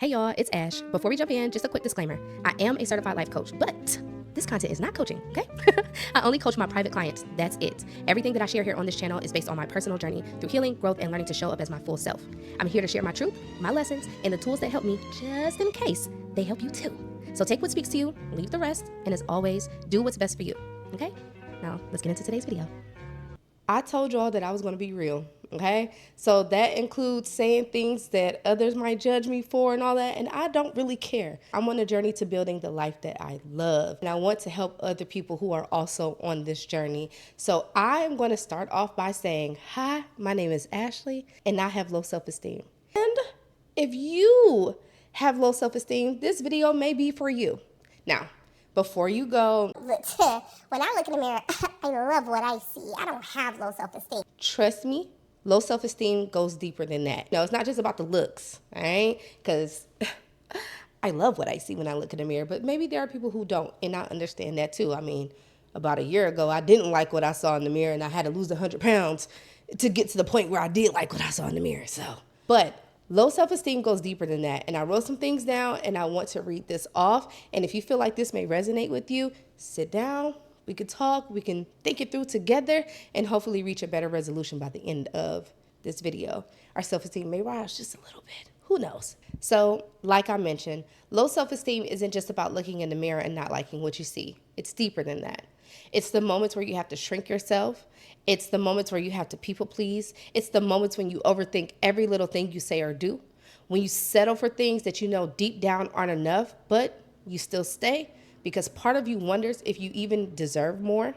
Hey y'all, it's Ash. Before we jump in, just a quick disclaimer. I am a certified life coach, but this content is not coaching, okay? I only coach my private clients, that's it. Everything that I share here on this channel is based on my personal journey through healing, growth, and learning to show up as my full self. I'm here to share my truth, my lessons, and the tools that help me just in case they help you too. So take what speaks to you, leave the rest, and as always, do what's best for you, okay? Now, let's get into today's video. I told y'all that I was going to be real, okay? So that includes saying things that others might judge me for and all that, and I don't really care. I'm on a journey to building the life that I love, and I want to help other people who are also on this journey. So I am going to start off by saying, hi, my name is Ashley, and I have low self-esteem. And if you have low self-esteem, this video may be for you. Now, before you go, when I look in the mirror, I love what I see. I don't have low self-esteem. trust me, low self-esteem goes deeper than that. No, it's not just about the looks, all right? Because I love what I see when I look in the mirror, but maybe there are people who don't, and I understand that too. I mean, about a year ago, I didn't like what I saw in the mirror, and I had to lose 100 pounds to get to the point where I did like what I saw in the mirror. But low self-esteem goes deeper than that. And I wrote some things down, and I want to read this off. And if you feel like this may resonate with you, sit down. We can talk. We can think it through together and hopefully reach a better resolution by the end of this video. Our self-esteem may rise just a little bit. Who knows? So, like I mentioned, low self-esteem isn't just about looking in the mirror and not liking what you see. It's deeper than that. It's the moments where you have to shrink yourself. It's the moments where you have to people please. It's the moments when you overthink every little thing you say or do. When you settle for things that you know deep down aren't enough, but you still stay because part of you wonders if you even deserve more.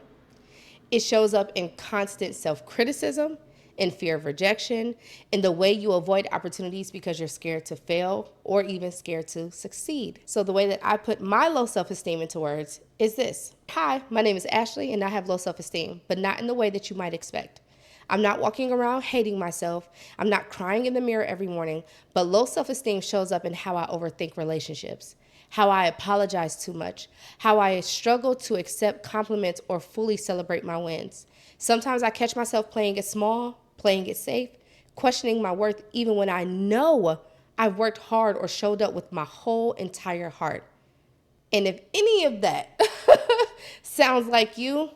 It shows up in constant self-criticism, in fear of rejection, in the way you avoid opportunities because you're scared to fail or even scared to succeed. So the way that I put my low self-esteem into words is this. Hi, my name is Ashley and I have low self-esteem, but not in the way that you might expect. I'm not walking around hating myself. I'm not crying in the mirror every morning, but low self-esteem shows up in how I overthink relationships, how I apologize too much, how I struggle to accept compliments or fully celebrate my wins. Sometimes I catch myself playing it small, playing it safe, questioning my worth even when I know I've worked hard or showed up with my whole entire heart. And if any of that sounds like you,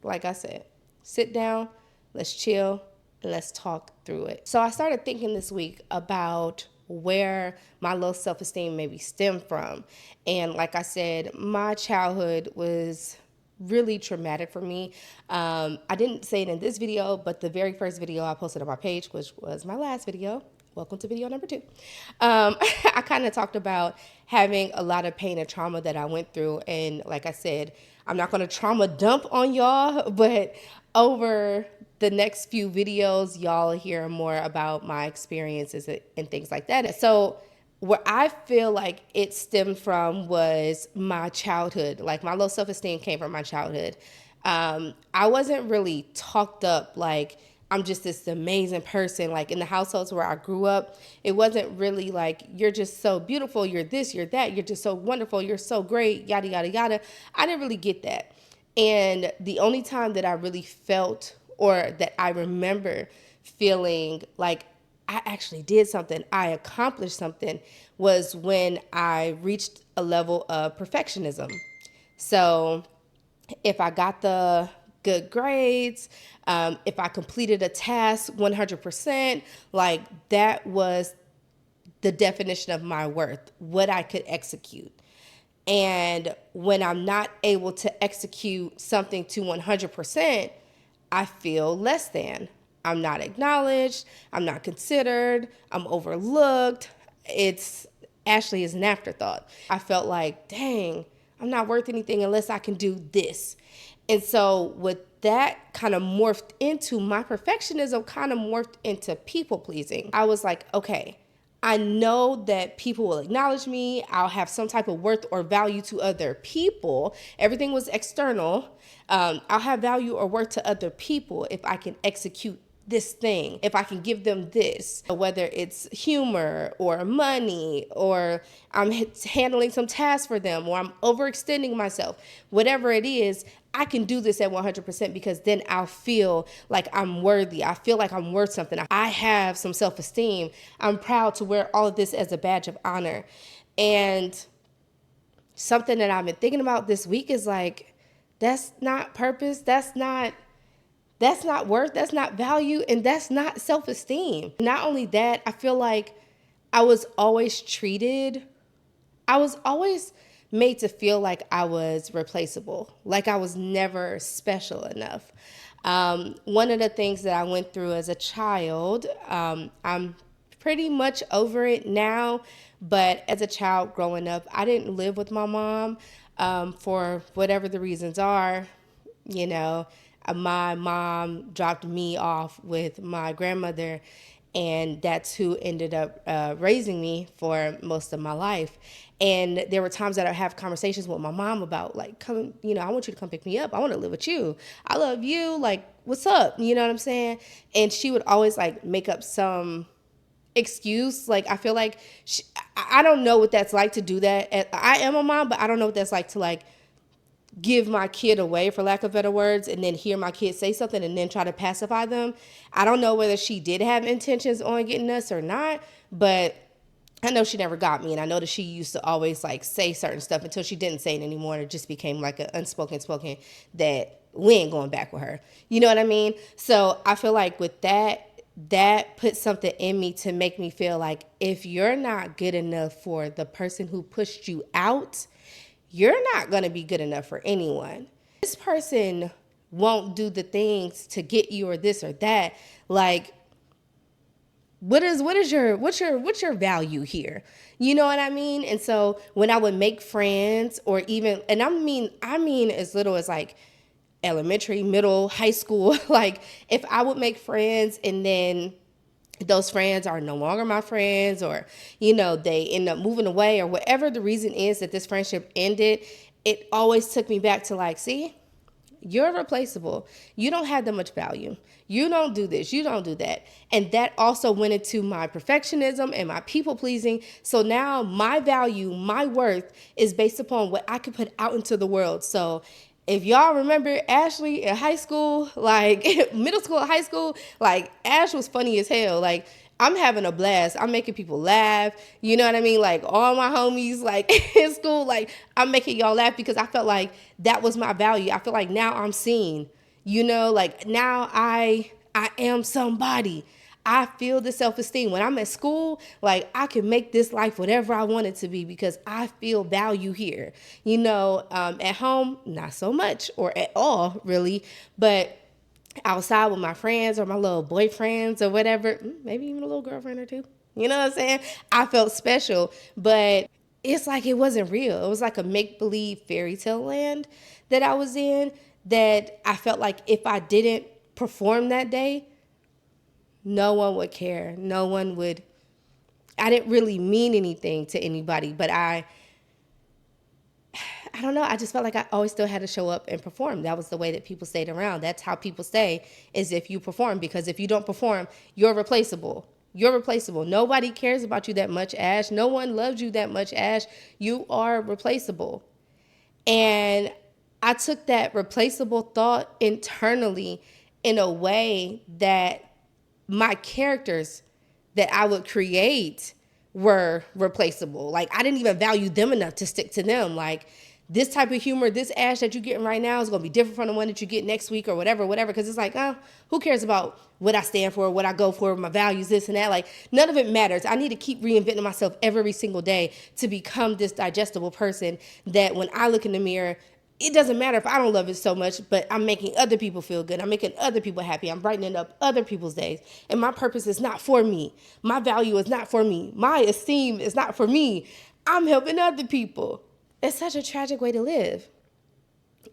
like I said, sit down, let's chill, and let's talk through it. So I started thinking this week about where my low self-esteem maybe stemmed from. And like I said, my childhood was really traumatic for me. I didn't say it in this video, but the very first video I posted on my page, which was my last video, welcome to video number 2. I kind of talked about having a lot of pain and trauma that I went through. And like I said, I'm not going to trauma dump on y'all, but over the next few videos, y'all hear more about my experiences and things like that. So where I feel like it stemmed from was my childhood. Like my low self-esteem came from my childhood. I wasn't really talked up like I'm just this amazing person. Like in the households where I grew up, it wasn't really like, you're just so beautiful, you're this, you're that, you're just so wonderful, you're so great, yada, yada, yada. I didn't really get that. And the only time that I really felt or that I remember feeling like I actually did something, I accomplished something, was when I reached a level of perfectionism. So if I got the good grades, if I completed a task 100%, like that was the definition of my worth, what I could execute. And when I'm not able to execute something to 100%, I feel less than. I'm not acknowledged, I'm not considered, I'm overlooked. Ashley is an afterthought. I felt like, dang, I'm not worth anything unless I can do this. And so with that kind of morphed into my perfectionism, kind of morphed into people pleasing. I was like, okay, I know that people will acknowledge me. I'll have some type of worth or value to other people. Everything was external. I'll have value or worth to other people if I can execute this thing, if I can give them this, whether it's humor or money, or I'm handling some tasks for them, or I'm overextending myself, whatever it is, I can do this at 100% because then I'll feel like I'm worthy. I feel like I'm worth something. I have some self-esteem. I'm proud to wear all of this as a badge of honor. And something that I've been thinking about this week is like, that's not purpose. That's not worth, that's not value, and that's not self-esteem. Not only that, I feel like I was always made to feel like I was replaceable, like I was never special enough. One of the things that I went through as a child, I'm pretty much over it now, but as a child growing up, I didn't live with my mom for whatever the reasons are. You know, my mom dropped me off with my grandmother, and that's who ended up raising me for most of my life. And there were times that I have conversations with my mom about like, come, I want you to come pick me up. I want to live with you. I love you. Like, what's up? You know what I'm saying? And she would always like make up some excuse. Like, I feel like I don't know what that's like to do that. I am a mom, but I don't know what that's like to like give my kid away, for lack of better words, and then hear my kid say something and then try to pacify them. I don't know whether she did have intentions on getting us or not, but I know she never got me, and I know that she used to always like say certain stuff until she didn't say it anymore, and it just became like an unspoken spoken that we ain't going back with her. You know what I mean? So I feel like with that put something in me to make me feel like if you're not good enough for the person who pushed you out, you're not going to be good enough for anyone. This person won't do the things to get you or this or that. Like, what's your value here? You know what I mean? And so when I would make friends, or even, and I mean as little as like elementary, middle, high school, like if I would make friends and then those friends are no longer my friends, or they end up moving away, or whatever the reason is that this friendship ended, it always took me back to like, see, you're replaceable. You don't have that much value. You don't do this. You don't do that. And that also went into my perfectionism and my people pleasing. So now my value, my worth is based upon what I could put out into the world. So if y'all remember Ashley in high school, like middle school, high school, like Ash was funny as hell. Like, I'm having a blast. I'm making people laugh. You know what I mean? Like all my homies, like in school, like I'm making y'all laugh because I felt like that was my value. I feel like now I'm seen, like now I am somebody. I feel the self-esteem. When I'm at school, like I can make this life whatever I want it to be because I feel value here. At home, not so much or at all, really. But outside with my friends or my little boyfriends or whatever, maybe even a little girlfriend or two. You know what I'm saying? I felt special, but it's like it wasn't real. It was like a make-believe fairy tale land that I was in, that I felt like if I didn't perform that day, no one would care. I didn't really mean anything to anybody, but I don't know. I just felt like I always still had to show up and perform. That was the way that people stayed around. That's how people stay, is if you perform. Because if you don't perform, you're replaceable. You're replaceable. Nobody cares about you that much, Ash. No one loves you that much, Ash. You are replaceable. And I took that replaceable thought internally in a way that my characters that I would create were replaceable. Like I didn't even value them enough to stick to them. Like this type of humor, this Ash that you're getting right now is going to be different from the one that you get next week or whatever. Because it's like, who cares about what I stand for, what I go for, my values, this and that. Like none of it matters. I need to keep reinventing myself every single day to become this digestible person that when I look in the mirror, it doesn't matter if I don't love it so much, but I'm making other people feel good. I'm making other people happy. I'm brightening up other people's days. And my purpose is not for me. My value is not for me. My esteem is not for me. I'm helping other people. It's such a tragic way to live.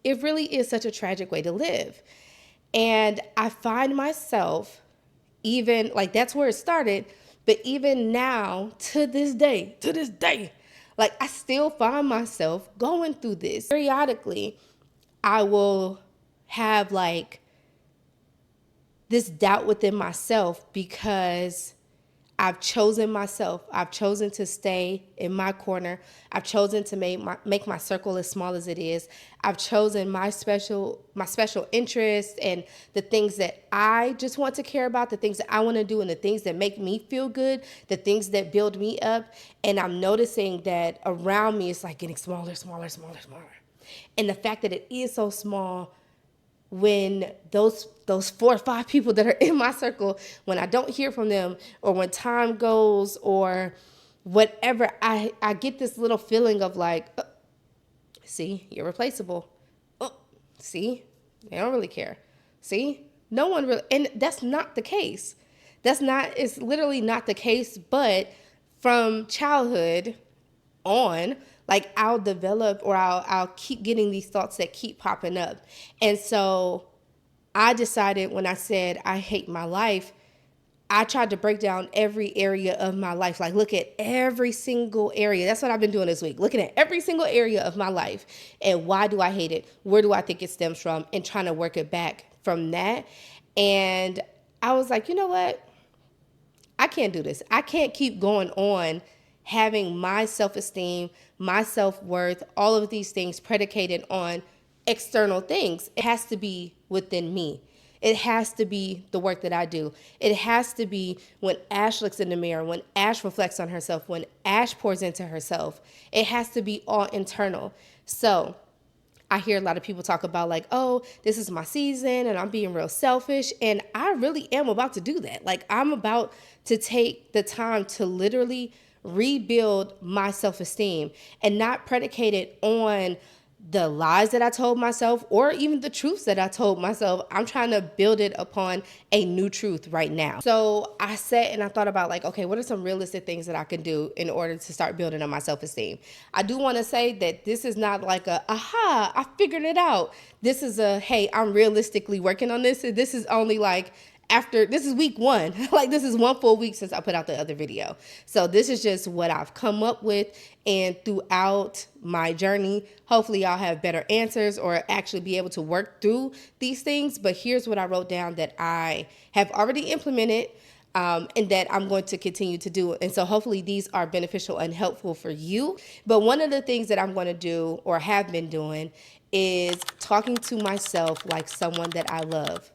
It really is such a tragic way to live. And I find myself even, like that's where it started, but even now, to this day, like I still find myself going through this. Periodically, I will have like this doubt within myself because I've chosen myself. I've chosen to stay in my corner. I've chosen to make my circle as small as it is. I've chosen my special interests and the things that I just want to care about, the things that I want to do, and the things that make me feel good, the things that build me up. And I'm noticing that around me it's like getting smaller, smaller, smaller, smaller. And the fact that it is so small, when those 4 or 5 people that are in my circle, when I don't hear from them, or when time goes, or whatever, I get this little feeling of like, oh, see, you're replaceable. Oh, see, they don't really care. See, no one really, and that's not the case. It's literally not the case. But from childhood on, like I'll develop, or I'll keep getting these thoughts that keep popping up. And so I decided, when I said I hate my life, I tried to break down every area of my life. Like, look at every single area. That's what I've been doing this week. Looking at every single area of my life. And why do I hate it? Where do I think it stems from? And trying to work it back from that. And I was like, you know what? I can't do this. I can't keep going on having my self-esteem, my self-worth, all of these things predicated on external things. It has to be within me. It has to be the work that I do. It has to be when Ash looks in the mirror, when Ash reflects on herself, when Ash pours into herself. It has to be all internal. So I hear a lot of people talk about like, oh, this is my season and I'm being real selfish. And I really am about to do that. Like, I'm about to take the time to literally rebuild my self-esteem, and not predicate it on the lies that I told myself or even the truths that I told myself. I'm trying to build it upon a new truth right now. So I sat and I thought about like, okay, what are some realistic things that I can do in order to start building on my self-esteem? I do want to say that this is not like aha, I figured it out. This is hey, I'm realistically working on this. This is only like, this is week 1. Like, this is 1 full week since I put out the other video. So this is just what I've come up with. And throughout my journey, hopefully I'll have better answers or actually be able to work through these things. But here's what I wrote down that I have already implemented, and that I'm going to continue to do. And so hopefully these are beneficial and helpful for you. But one of the things that I'm going to do, or have been doing, is talking to myself like someone that I love.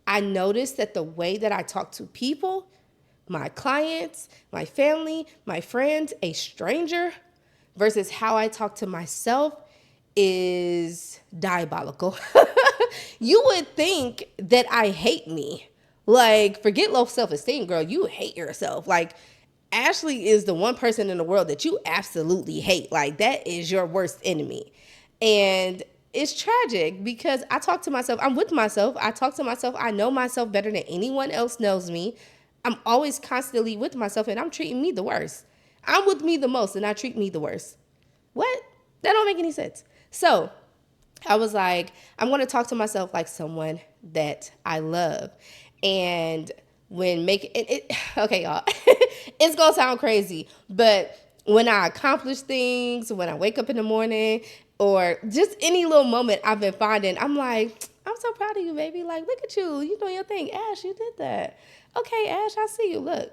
I noticed that the way that I talk to people, my clients, my family, my friends, a stranger, versus how I talk to myself is diabolical. You would think that I hate me. Like, forget low self-esteem, girl. You hate yourself. Like, Ashley is the one person in the world that you absolutely hate. Like, that is your worst enemy. And it's tragic because I talk to myself. I'm with myself. I talk to myself. I know myself better than anyone else knows me. I'm always constantly with myself, and I'm treating me the worst. I'm with me the most, and I treat me the worst. What? That don't make any sense. So I was like, I'm going to talk to myself like someone that I love. And when okay, y'all, it's going to sound crazy, but when I accomplish things, when I wake up in the morning, or just any little moment I've been finding, I'm like, I'm so proud of you, baby. Like, look at you. You doing your thing. Ash, you did that. Okay, Ash, I see you. Look,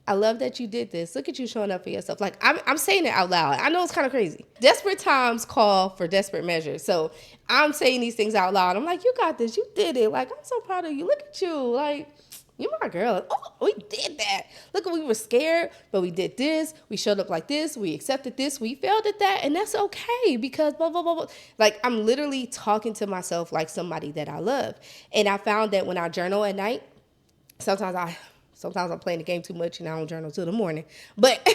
I love that you did this. Look at you showing up for yourself. Like, I'm saying it out loud. I know it's kind of crazy. Desperate times call for desperate measures. So I'm saying these things out loud. I'm like, you got this. You did it. Like, I'm so proud of you. Look at you. Like, you're my girl. Oh, we did that. Look, we were scared, but we did this. We showed up like this. We accepted this. We failed at that. And that's okay because blah, blah, blah, blah. Like, I'm literally talking to myself like somebody that I love. And I found that when I journal at night, sometimes I'm playing the game too much and I don't journal till the morning. But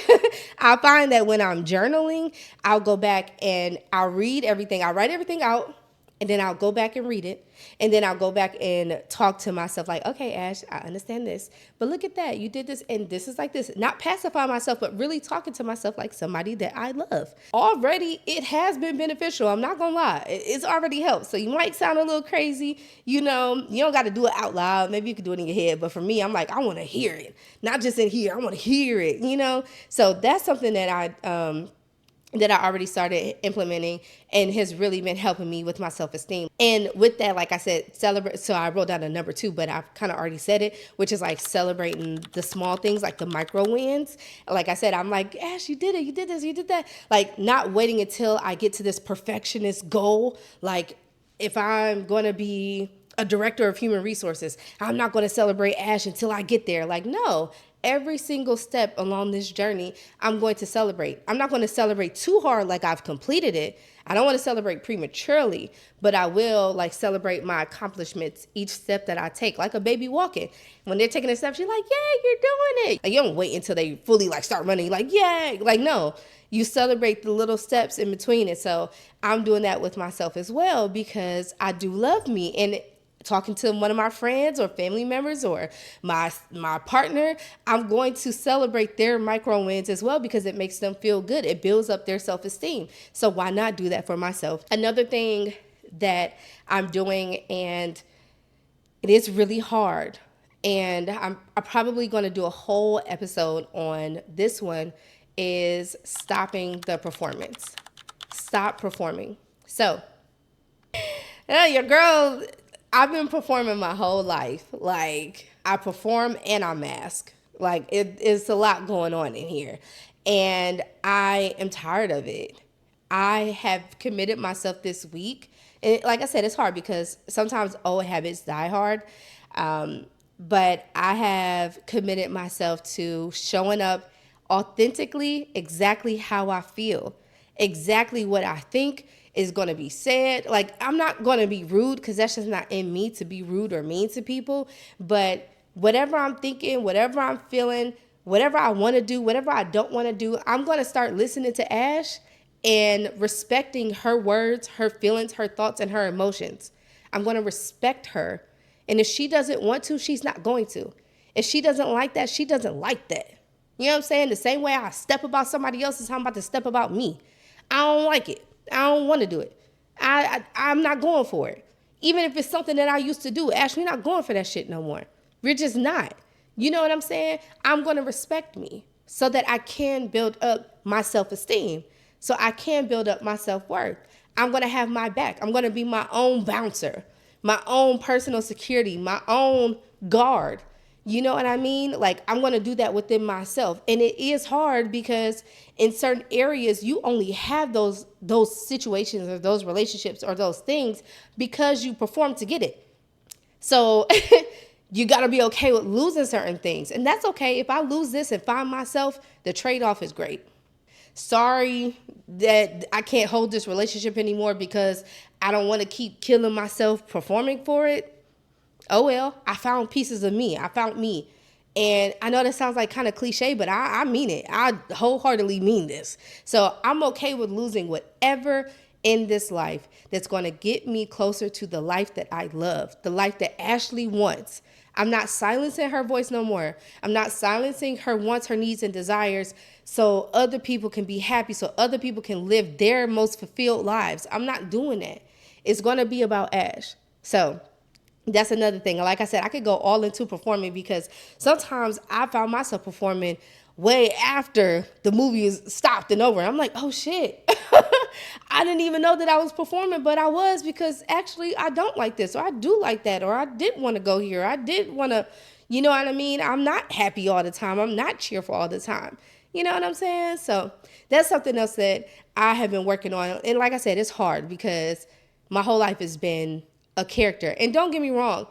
I find that when I'm journaling, I'll go back and I'll read everything. I'll write everything out. And then I'll go back and read it. And then I'll go back and talk to myself like, okay, Ash, I understand this. But look at that. You did this and this is like this. Not pacify myself, but really talking to myself like somebody that I love. Already, it has been beneficial. I'm not going to lie. It's already helped. So you might sound a little crazy. You know, you don't got to do it out loud. Maybe you can do it in your head. But for me, I'm like, I want to hear it. Not just in here. I want to hear it, you know. So that's something that I that I already started implementing and has really been helping me with my self-esteem. And with that, like I said, celebrate. So I wrote down a number 2, but I've kind of already said it, which is like celebrating the small things, like the micro wins. Like I said, I'm like, Ash, you did it. You did this. You did that. Like not waiting until I get to this perfectionist goal. Like if I'm going to be a director of human resources, I'm not going to celebrate Ash until I get there. Like, no, every single step along this journey, I'm going to celebrate. I'm not going to celebrate too hard like I've completed it. I don't want to celebrate prematurely, but I will like celebrate my accomplishments each step that I take, like a baby walking. When they're taking a step, she's like, yay, you're doing it. Like, you don't wait until they fully like start running, like, yay. Like, no, you celebrate the little steps in between it. So I'm doing that with myself as well because I do love me. And talking to one of my friends or family members or my partner, I'm going to celebrate their micro wins as well because it makes them feel good. It builds up their self-esteem. So why not do that for myself? Another thing that I'm doing, and it is really hard, and I'm probably going to do a whole episode on this one, is stopping the performance. Stop performing. So your girl, I've been performing my whole life. Like, I perform and I mask. Like, it's a lot going on in here. And I am tired of it. I have committed myself this week. And like I said, it's hard because sometimes old habits die hard. But I have committed myself to showing up authentically, exactly how I feel, exactly what I think is going to be said. Like, I'm not going to be rude because that's just not in me to be rude or mean to people. But whatever I'm thinking, whatever I'm feeling, whatever I want to do, whatever I don't want to do, I'm going to start listening to Ash and respecting her words, her feelings, her thoughts, and her emotions. I'm going to respect her. And if she doesn't want to, she's not going to. If she doesn't like that, she doesn't like that. You know what I'm saying? The same way I step about somebody else is how I'm about to step about me. I don't like it. I don't want to do it. I'm not going for it. Even if it's something that I used to do, Ashley, not going for that shit no more. We're just not. You know what I'm saying? I'm going to respect me so that I can build up my self-esteem, so I can build up my self-worth. I'm going to have my back. I'm going to be my own bouncer, my own personal security, my own guard. You know what I mean? Like, I'm going to do that within myself. And it is hard because in certain areas, you only have those situations or those relationships or those things because you perform to get it. So you got to be okay with losing certain things. And that's okay. If I lose this and find myself, the trade-off is great. Sorry that I can't hold this relationship anymore because I don't want to keep killing myself performing for it. Oh well, I found pieces of me. I found me. And I know that sounds like kind of cliche, but I mean it. I wholeheartedly mean this. So I'm okay with losing whatever in this life that's going to get me closer to the life that I love, the life that Ashley wants. I'm not silencing her voice no more. I'm not silencing her wants, her needs, and desires so other people can be happy, so other people can live their most fulfilled lives. I'm not doing that. It's going to be about Ash. So that's another thing. Like I said, I could go all into performing because sometimes I found myself performing way after the movie is stopped and over. I'm like, oh shit. I didn't even know that I was performing, but I was, because actually I don't like this, or I do like that, or I did want to go here. I did want to, you know what I mean? I'm not happy all the time. I'm not cheerful all the time. You know what I'm saying? So that's something else that I have been working on. And like I said, it's hard because my whole life has been a character. And don't get me wrong,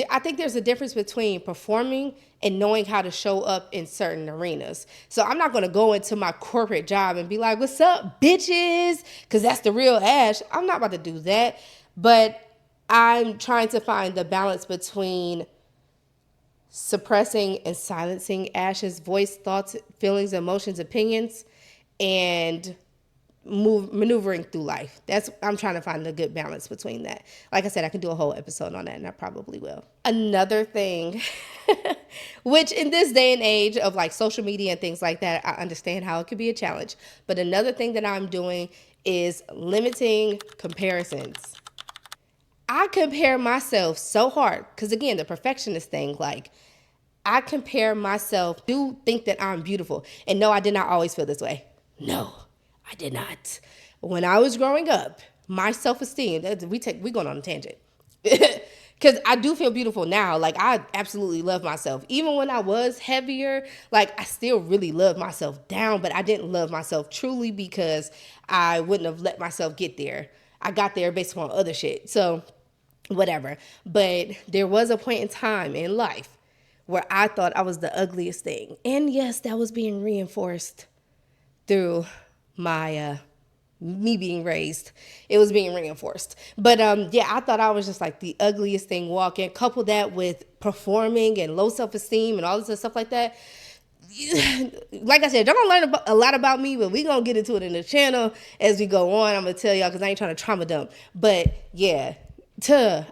I think there's a difference between performing and knowing how to show up in certain arenas. So I'm not going to go into my corporate job and be like, what's up, bitches? Because that's the real Ash. I'm not about to do that. But I'm trying to find the balance between suppressing and silencing Ash's voice, thoughts, feelings, emotions, opinions, and maneuvering through life. I'm trying to find a good balance between that. Like I said, I can do a whole episode on that, and I probably will. Another thing, which in this day and age of like social media and things like that, I understand how it could be a challenge. But another thing that I'm doing is limiting comparisons. I compare myself so hard because, again, the perfectionist thing, like, I compare myself, do think that I'm beautiful. And no, I did not always feel this way. No. I did not. When I was growing up, my self-esteem, we going on a tangent. Cause I do feel beautiful now. Like I absolutely love myself. Even when I was heavier, like I still really love myself down, but I didn't love myself truly because I wouldn't have let myself get there. I got there based on other shit. So whatever. But there was a point in time in life where I thought I was the ugliest thing. And yes, that was being reinforced through my me being raised. It was being reinforced. But yeah, I thought I was just like the ugliest thing walking. Couple that with performing and low self-esteem and all this stuff like that. Like I said, y'all gonna learn a lot about me, but we gonna get into it in the channel as we go on. I'm gonna tell y'all because I ain't trying to trauma dump. But yeah,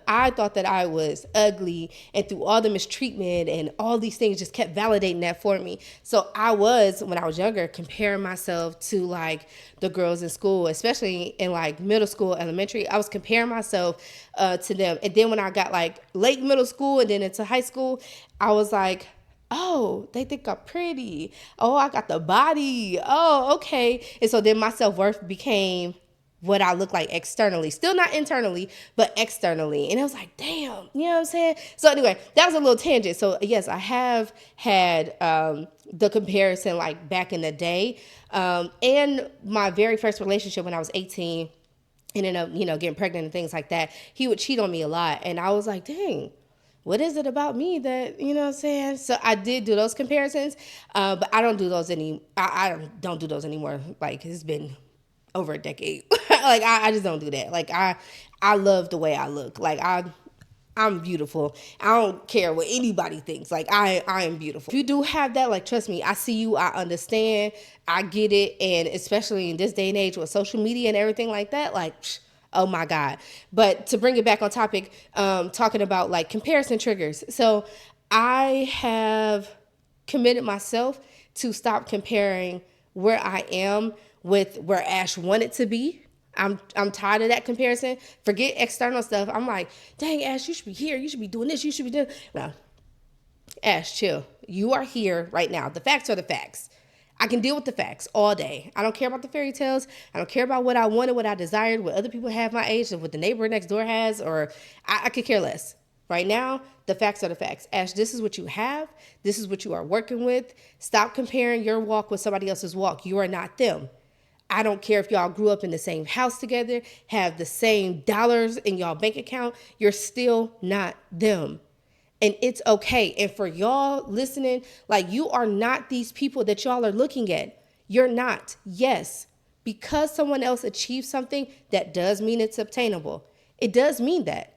I thought that I was ugly, and through all the mistreatment and all these things just kept validating that for me. So I was, when I was younger, comparing myself to like the girls in school, especially in like middle school, elementary. I was comparing myself to them. And then when I got like late middle school and then into high school, I was like, oh, they think I'm pretty. Oh, I got the body. Oh, okay. And so then my self-worth became what I look like externally. Still not internally, but externally. And I was like, damn, you know what I'm saying? So anyway, that was a little tangent. So yes, I have had the comparison like back in the day. And my very first relationship when I was 18, ended up, getting pregnant and things like that. He would cheat on me a lot. And I was like, dang, what is it about me that, you know what I'm saying? So I did do those comparisons, but I don't do those I don't do those anymore. Like it's been over a decade. Like I just don't do that. Like I love the way I look. Like I'm beautiful. I don't care what anybody thinks. Like I am beautiful. If you do have that, like trust me, I see you, I understand, I get it. And especially in this day and age with social media and everything like that, like oh my God. But to bring it back on topic, talking about like comparison triggers. So I have committed myself to stop comparing where I am with where Ash wanted to be. I'm tired of that comparison. Forget external stuff. I'm like, dang, Ash, you should be here. You should be doing this. You should be doing. No, Ash, chill. You are here right now. The facts are the facts. I can deal with the facts all day. I don't care about the fairy tales. I don't care about what I wanted, what I desired, what other people have my age, and what the neighbor next door has, or I could care less. Right now, the facts are the facts. Ash, this is what you have. This is what you are working with. Stop comparing your walk with somebody else's walk. You are not them. I don't care if y'all grew up in the same house together, have the same dollars in y'all bank account. You're still not them. And it's okay. And for y'all listening, like you are not these people that y'all are looking at. You're not. Yes, because someone else achieved something, that does mean it's obtainable. It does mean that.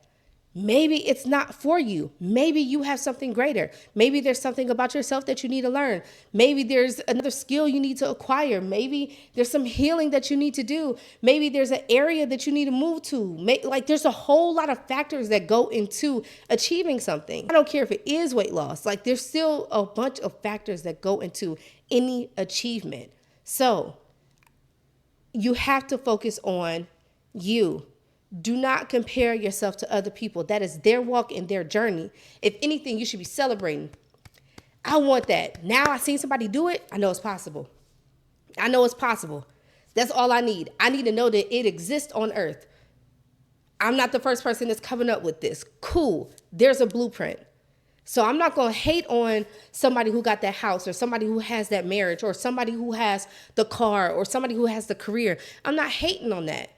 Maybe it's not for you. Maybe you have something greater. Maybe there's something about yourself that you need to learn. Maybe there's another skill you need to acquire. Maybe there's some healing that you need to do. Maybe there's an area that you need to move to. Like there's a whole lot of factors that go into achieving something. I don't care if it is weight loss. Like there's still a bunch of factors that go into any achievement. So you have to focus on you. Do not compare yourself to other people. That is their walk and their journey. If anything, you should be celebrating. I want that. Now I seen somebody do it. I know it's possible. I know it's possible. That's all I need. I need to know that it exists on earth. I'm not the first person that's coming up with this. Cool. There's a blueprint. So I'm not going to hate on somebody who got that house or somebody who has that marriage or somebody who has the car or somebody who has the career. I'm not hating on that.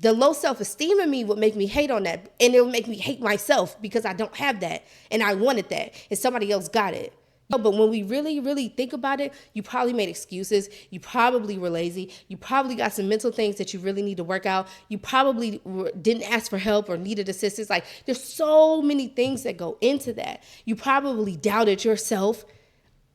The low self-esteem in me would make me hate on that. And it would make me hate myself because I don't have that. And I wanted that. And somebody else got it. But when we really, really think about it, you probably made excuses. You probably were lazy. You probably got some mental things that you really need to work out. You probably didn't ask for help or needed assistance. Like there's so many things that go into that. You probably doubted yourself.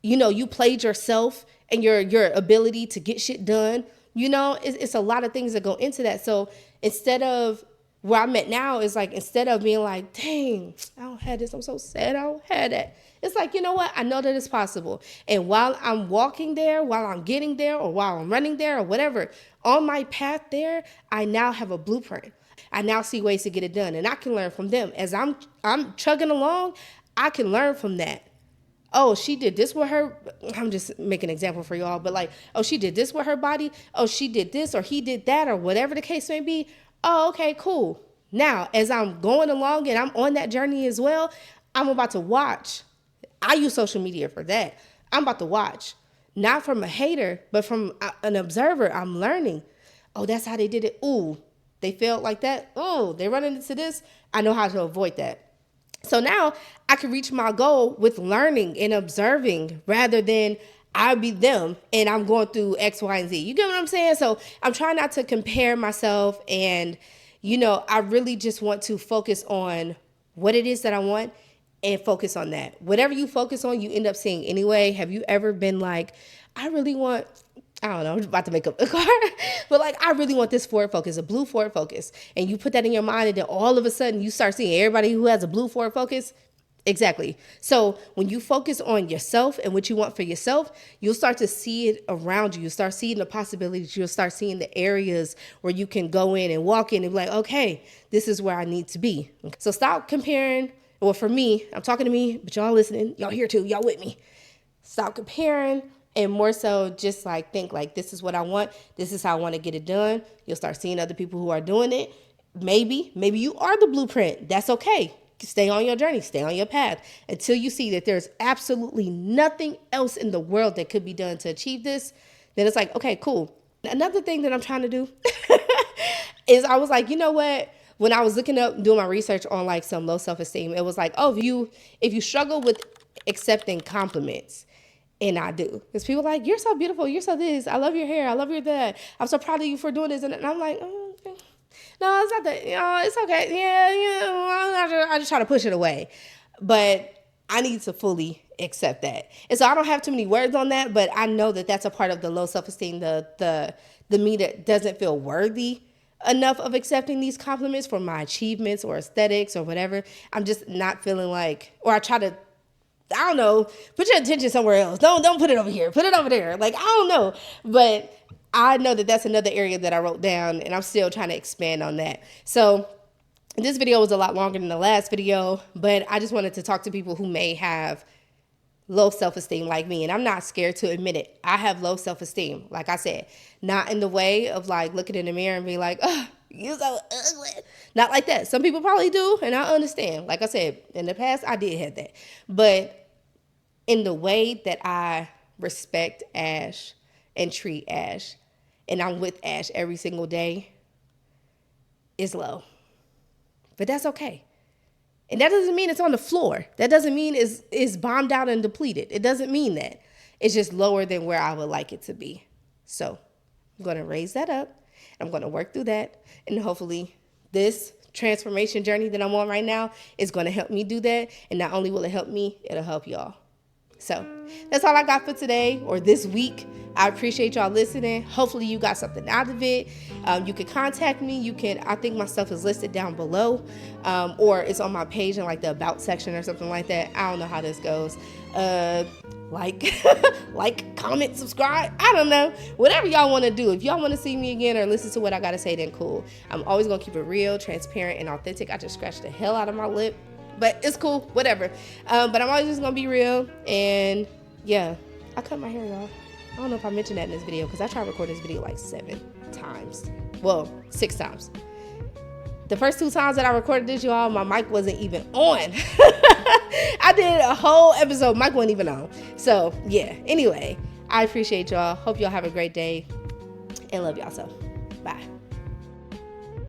You played yourself and your ability to get shit done. It's a lot of things that go into that. So instead of where I'm at now is like, instead of being like, dang, I don't have this. I'm so sad I don't have that. It's like, you know what? I know that it's possible. And while I'm walking there, while I'm getting there, or while I'm running there or whatever, on my path there, I now have a blueprint. I now see ways to get it done. And I can learn from them. As I'm chugging along, I can learn from that. oh, she did this with her, I'm just making an example for y'all, but like, oh, she did this with her body. Oh, she did this or he did that or whatever the case may be. Oh, okay, cool. Now, as I'm going along and I'm on that journey as well, I'm about to watch. I use social media for that. I'm about to watch, not from a hater, but from an observer. I'm learning. Oh, that's how they did it. Ooh, they felt like that. Oh, they're running into this. I know how to avoid that. So now I can reach my goal with learning and observing rather than I be them and I'm going through X, Y, and Z. You get what I'm saying? So I'm trying not to compare myself, and, I really just want to focus on what it is that I want and focus on that. Whatever you focus on, you end up seeing anyway. Have you ever been like, I really want, I don't know, I'm about to make up a car, but like, I really want this Ford Focus, a blue Ford Focus. And you put that in your mind, and then all of a sudden you start seeing everybody who has a blue Ford Focus. Exactly. So when you focus on yourself and what you want for yourself, you'll start to see it around you. You'll start seeing the possibilities. You'll start seeing the areas where you can go in and walk in and be like, okay, this is where I need to be. So stop comparing. Well, for me, I'm talking to me, but y'all listening, y'all here too, y'all with me. Stop comparing. And more so just like think like, this is what I want. This is how I want to get it done. You'll start seeing other people who are doing it. Maybe you are the blueprint. That's okay. Stay on your journey. Stay on your path until you see that there's absolutely nothing else in the world that could be done to achieve this. Then it's like, okay, cool. Another thing that I'm trying to do is I was like, you know what? When I was looking up, doing my research on like some low self-esteem, it was like, oh, if you struggle with accepting compliments, and I do. Because people are like, you're so beautiful. You're so this. I love your hair. I love your that. I'm so proud of you for doing this. And I'm like, oh, okay. No, it's not that. It's okay. Yeah. I just try to push it away. But I need to fully accept that. And so I don't have too many words on that, but I know that that's a part of the low self-esteem, the me that doesn't feel worthy enough of accepting these compliments for my achievements or aesthetics or whatever. I'm just not feeling like, or I try to, I don't know, put your attention somewhere else. Don't put it over here. Put it over there. Like, I don't know. But I know that that's another area that I wrote down, and I'm still trying to expand on that. So this video was a lot longer than the last video, but I just wanted to talk to people who may have low self-esteem like me. And I'm not scared to admit it. I have low self-esteem. Like I said, not in the way of like looking in the mirror and being like, oh, you so ugly. Not like that. Some people probably do, and I understand. Like I said, in the past, I did have that. But in the way that I respect Ash and treat Ash, and I'm with Ash every single day, is low. But that's okay. And that doesn't mean it's on the floor. That doesn't mean it's bombed out and depleted. It doesn't mean that. It's just lower than where I would like it to be. So I'm going to raise that up. I'm going to work through that. And hopefully this transformation journey that I'm on right now is going to help me do that. And not only will it help me, it'll help y'all. So that's all I got for today or this week. I appreciate y'all listening. Hopefully you got something out of it. You can contact me. I think my stuff is listed down below, or it's on my page in like the about section or something like that. I don't know how this goes. Like, comment, subscribe. I don't know. Whatever y'all want to do. If y'all want to see me again or listen to what I got to say, then cool. I'm always going to keep it real, transparent, and authentic. I just scratched the hell out of my lip. But it's cool, whatever. But I'm always just going to be real. And yeah, I cut my hair, y'all. I don't know if I mentioned that in this video because I tried to record this video like 7 times. Well, 6 times. The first 2 times that I recorded this, y'all, my mic wasn't even on. I did a whole episode, mic wasn't even on. So yeah, anyway, I appreciate y'all. Hope y'all have a great day and love y'all so. Bye.